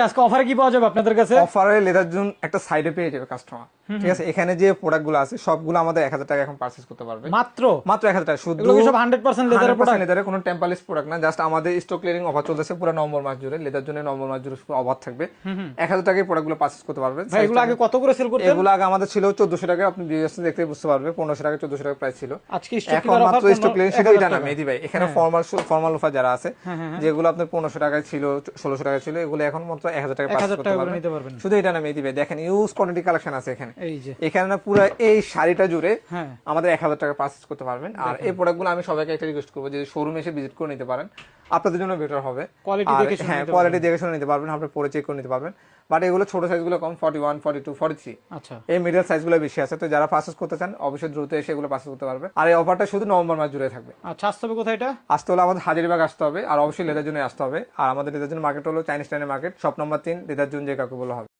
আজকে অফারে কি পাওয়া যাবে আপনাদের কাছে? অফারে লেদার জোন একটা সাইডে পেয়ে যাবে কাস্টমার, ঠিক আছে। এখানে যে প্রোডাক্টগুলো আছে সবগুলো আমাদের 1000 টাকা এখন পারচেজ করতে পারবে, মাত্র মাত্র 1000 টাকা। শুধু এগুলো কি সব 100% লেদারের প্রোডাক্ট? লেদারের কোনো টেম্পালিস প্রোডাক্ট না, জাস্ট আমাদের স্টক ক্লিয়ারিং অফার চলতেছে পুরো নভেম্বর মাস জুড়ে। লেদার জন্য নভেম্বর মাস জুড়ে অফার থাকবে, 1000 টাকায় প্রোডাক্টগুলো পারচেজ করতে পারবেন। ভাই এগুলো আগে কত করে সেল করতেন? এগুলো আগে আমাদের ছিল 1400 টাকা, আপনি ভিডিওতে দেখতে বুঝতে পারবে 1500 টাকা 1400 টাকা প্রাইস ছিল। আজকে স্টক এখন ক্লিয়ার মাত্র অফার স্টক ক্লিয়ারিং শুধু এটা না মেহেদী ভাই, এখানে ফর্মাল অফার যারা আছে যেগুলো আপনার 1500 টাকায় ছিল 1600 টাকায় ছিল, এগুলো এখন মাত্র 1000 টাকা পারচেজ করতে পারবেন। শুধু এটা না মেহেদী ভাই, দেখেন ইউজ কোয়ান্টিটি কালেকশন আছে এখানে। এই যে এখানে না পুরো এই শাড়িটা জুড়ে আমাদের 1000 টাকা পারচেজ করতে পারবেন। আর এই প্রোডাক্টগুলো আমি সবাইকে একটা রিকোয়েস্ট করবো যে শোরুমে এসে ভিজিট করে নিতে পারেন, আপনাদের জন্য বেটার হবে। কোয়ালিটি দেখে শুনে নিতে পারবেন, আপনি পরে চেক করে নিতে পারবেন। বাট এগুলো ছোট সাইজগুলো কম, 41, 42, 43, আচ্ছা এই মিডল সাইজগুলো বেশি আছে। তো যারা পারচেজ করতে চান অবশ্যই দ্রুত এসে এগুলো পারচেজ করতে পারবে। আর এই অফারটা শুধু নভেম্বর মাস জুড়ে থাকবে। আচ্ছা আসতে হবে কোথায়? এটা আসতে হলে আমাদের হাজারীবাগ আসতে হবে, আর অবশ্যই লেদার জন্য আসতে হবে। আর আমাদের লেদার জন্য মার্কেট হলো চাইনিজ টাইনের market, shop number 3, leather zone যে কাউকে বলা হবে।